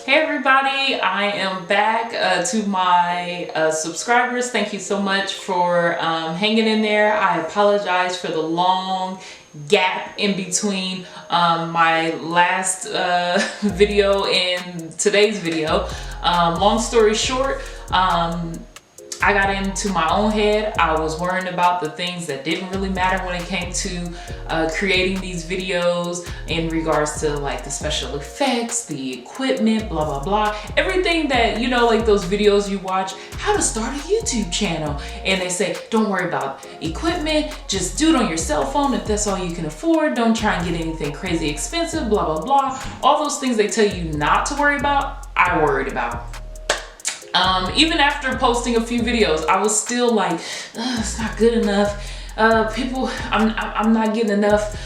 Hey everybody, I am back to my subscribers. Thank you so much for hanging in there. I apologize for the long gap in between my last video and today's video. Long story short, I got into my own head. I was worrying about the things that didn't really matter when it came to creating these videos in regards to like the special effects, the equipment, blah, blah, blah. Everything that, you know, like those videos you watch, how to start a YouTube channel. And they say, don't worry about equipment, just do it on your cell phone if that's all you can afford. Don't try and get anything crazy expensive, blah, blah, blah. All those things they tell you not to worry about, I worried about. Even after posting a few videos, I was still like, it's not good enough. I'm not getting enough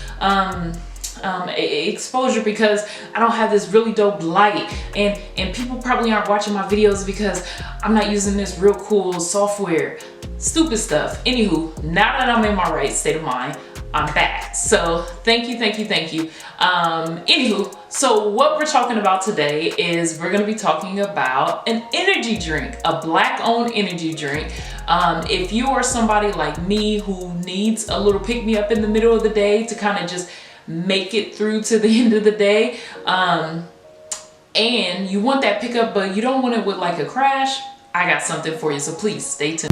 exposure because I don't have this really dope light, and people probably aren't watching my videos because I'm not using this real cool software. Stupid stuff. Anywho, now that I'm in my right state of mind, I'm back. So thank you. Anywho, so what we're talking about today is we're going to be talking about an energy drink, a Black-owned energy drink. If you are somebody like me who needs a little pick-me-up in the middle of the day to kind of just make it through to the end of the day, and you want that pickup but you don't want it with like a crash, I got something for you, so please stay tuned.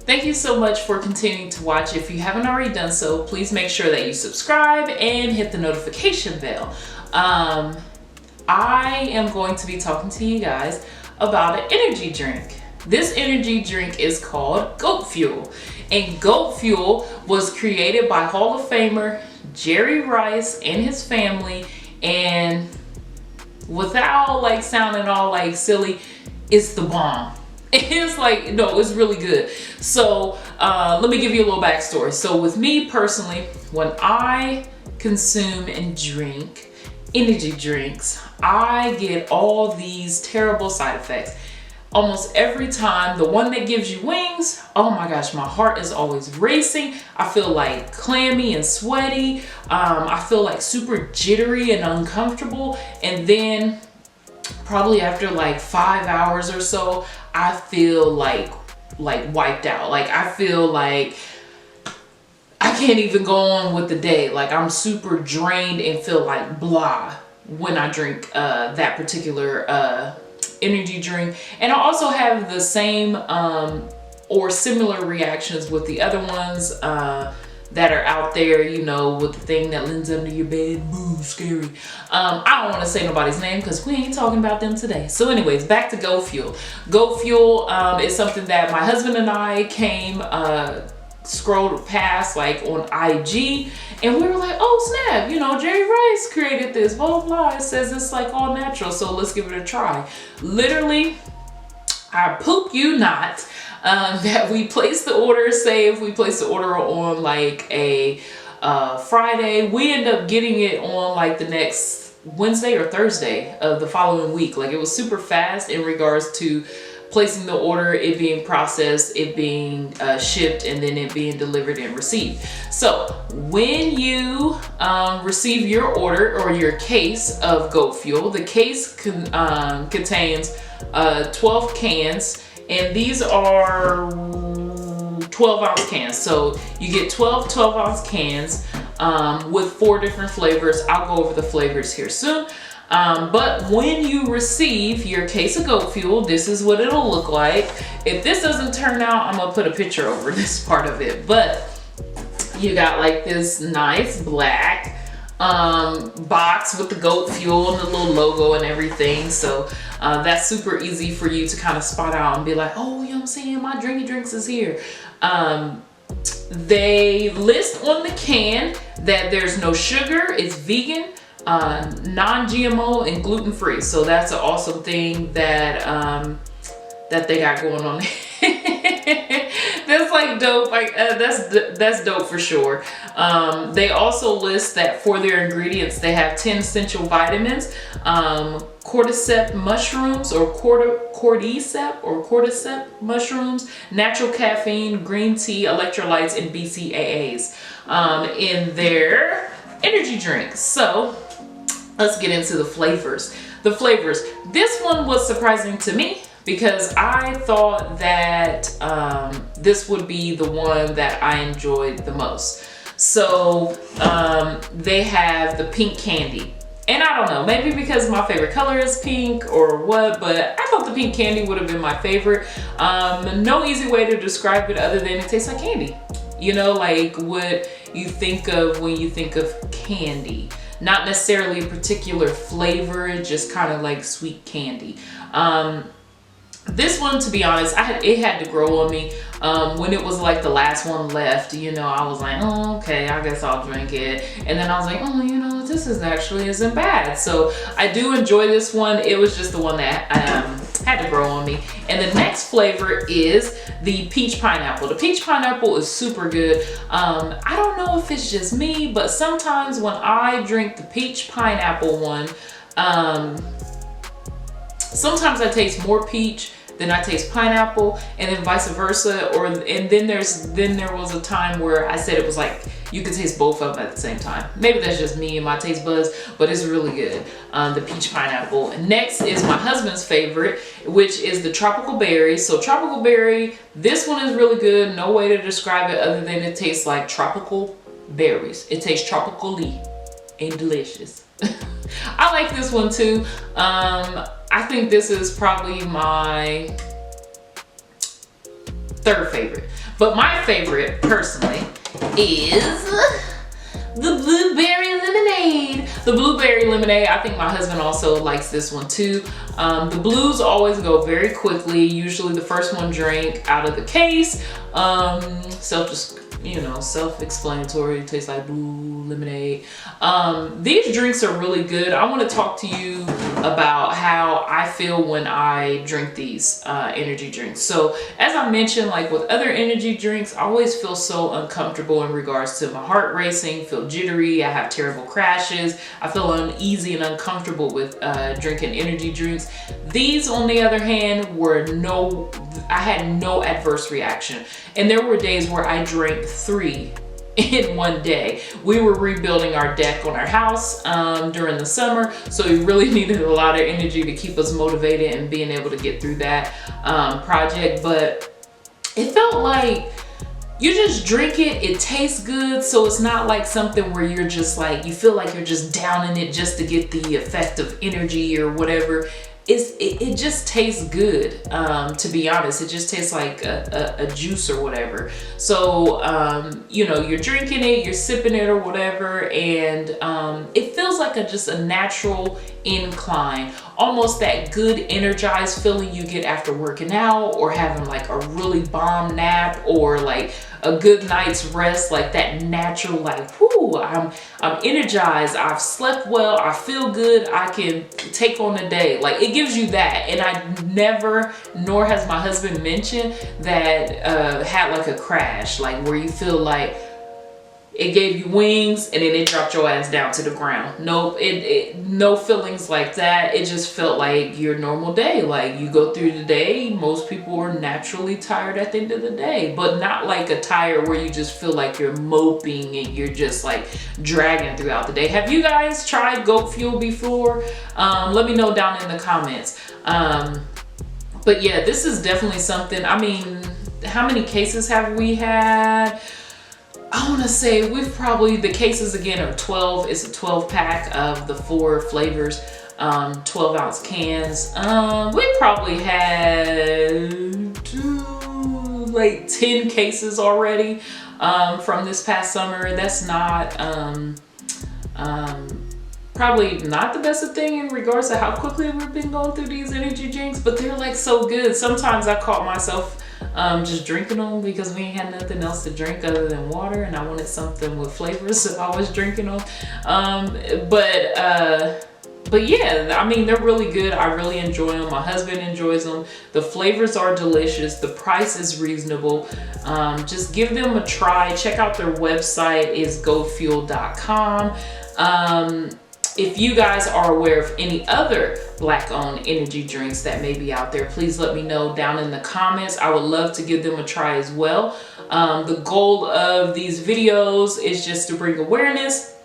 Thank you so much for continuing to watch. If you haven't already done so, please make sure that you subscribe and hit the notification bell. I am going to be talking to you guys about an energy drink. This energy drink is called G.O.A.T Fuel. And G.O.A.T Fuel was created by Hall of Famer Jerry Rice and his family. And without like sounding all like silly, it's the bomb. It's like, no, it's really good. So let me give you a little backstory. So with me personally, when I consume and drink energy drinks, I get all these terrible side effects. Almost every time, the one that gives you wings, oh my gosh, my heart is always racing. I feel like clammy and sweaty. I feel like super jittery and uncomfortable. And then probably after like 5 hours or so, I feel like wiped out. Like I feel like I can't even go on with the day. Like I'm super drained and feel like blah when I drink that particular energy drink. And I also have the same or similar reactions with the other ones that are out there, you know, with the thing that lands under your bed. Boo, scary. I don't want to say nobody's name because we ain't talking about them today. So anyways, back to G.O.A.T Fuel. G.O.A.T Fuel is something that my husband and I scrolled past like on IG, and we were like, oh snap, you know, Jerry Rice created this, blah, blah, blah. It says it's like all natural, so let's give it a try. Literally, I poop you not. That we placed the order, say if we placed the order on like a Friday, we end up getting it on like the next Wednesday or Thursday of the following week. Like it was super fast in regards to placing the order, it being processed, it being shipped, and then it being delivered and received. So when you receive your order or your case of G.O.A.T Fuel, the case contains 12 cans. And these are 12-ounce cans. So you get 12 12-ounce cans with 4 different flavors. I'll go over the flavors here soon. But when you receive your case of G.O.A.T Fuel, this is what it'll look like. If this doesn't turn out, I'm gonna put a picture over this part of it. But you got like this nice black box with the G.O.A.T Fuel and the little logo and everything. So that's super easy for you to kind of spot out and be like, oh, you know what I'm saying, my drinky drinks is here. They list on the can that there's no sugar, it's vegan, non-GMO, and gluten-free. So that's an awesome thing that that they got going on. That's like dope. Like that's dope for sure. They also list that for their ingredients, they have 10 essential vitamins, cordyceps mushrooms or cordyceps mushrooms, natural caffeine, green tea, electrolytes, and BCAAs in their energy drinks. So let's get into the flavors. The flavors. This one was surprising to me because I thought that this would be the one that I enjoyed the most. So they have the pink candy. And I don't know, maybe because my favorite color is pink or what, but I thought the pink candy would have been my favorite. No easy way to describe it other than it tastes like candy. You know, like what you think of when you think of candy. Not necessarily a particular flavor, just kind of like sweet candy. This one, to be honest, it had to grow on me. When it was like the last one left, you know, I was like, oh, okay, I guess I'll drink it. And then I was like, oh, you know, this isn't bad. So I do enjoy this one. It was just the one that had to grow on me. And the next flavor is the peach pineapple. The peach pineapple is super good. I don't know if it's just me, but sometimes when I drink the peach pineapple one, sometimes I taste more peach than I taste pineapple, and then vice versa. And then there was a time where I said it was like you could taste both of them at the same time. Maybe that's just me and my taste buds, but it's really good. The peach pineapple. Next is my husband's favorite, which is the tropical berry. So tropical berry, this one is really good. No way to describe it other than it tastes like tropical berries. It tastes tropically and delicious. I like this one too. I think this is probably my third favorite. But my favorite, personally, is the blueberry lemonade. The blueberry lemonade, I think my husband also likes this one too. The blues always go very quickly. Usually the first one drank out of the case. Self-explanatory, tastes like blue lemonade. These drinks are really good. I want to talk to you about how I feel when I drink these energy drinks. So as I mentioned, like with other energy drinks, I always feel so uncomfortable in regards to my heart racing, feel jittery, I have terrible crashes, I feel uneasy and uncomfortable with drinking energy drinks. These, on the other hand, I had no adverse reaction. And there were days where I drank 3 in one day. We were rebuilding our deck on our house during the summer, so we really needed a lot of energy to keep us motivated and being able to get through that project. But it felt like you just drink it, it tastes good, so it's not like something where you're just like, you feel like you're just downing it just to get the effect of energy or whatever. It just tastes good, to be honest. It just tastes like a juice or whatever. So, you're drinking it, you're sipping it or whatever, and it feels like just a natural incline. Almost that good energized feeling you get after working out or having like a really bomb nap or like a good night's rest, like that natural, like, whoo, I'm energized, I've slept well, I feel good, I can take on the day. Like, it gives you that. And I never, nor has my husband mentioned that had like a crash, like where you feel like it gave you wings and then it dropped your ass down to the ground. Nope, no feelings like that. It just felt like your normal day. Like you go through the day, most people are naturally tired at the end of the day, but not like a tire where you just feel like you're moping and you're just like dragging throughout the day. Have you guys tried G.O.A.T Fuel before? Let me know down in the comments. But yeah, this is definitely something. I mean, how many cases have we had? I want to say the cases again are 12. It's a 12 pack of the 4 flavors, 12 ounce cans. We probably had 10 cases already from this past summer. That's not probably not the best of thing in regards to how quickly we've been going through these energy drinks, but they're like so good. Sometimes I caught myself just drinking them because we ain't had nothing else to drink other than water, and I wanted something with flavors, so I was drinking them. But yeah, I mean, they're really good. I really enjoy them. My husband enjoys them. The flavors are delicious. The price is reasonable. Just give them a try. Check out their website, is goatfuel.com. If you guys are aware of any other Black-owned energy drinks that may be out there, please let me know down in the comments. I would love to give them a try as well. The goal of these videos is just to bring awareness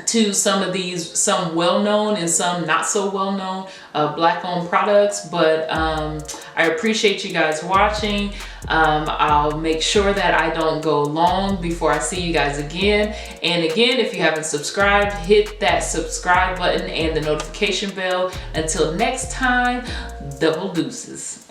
to some of these, some well-known and some not so well-known Black-owned products. But I appreciate you guys watching. I'll make sure that I don't go long before I see you guys again. And again, if you haven't subscribed, hit that subscribe button and the notification bell. Until next time, double deuces.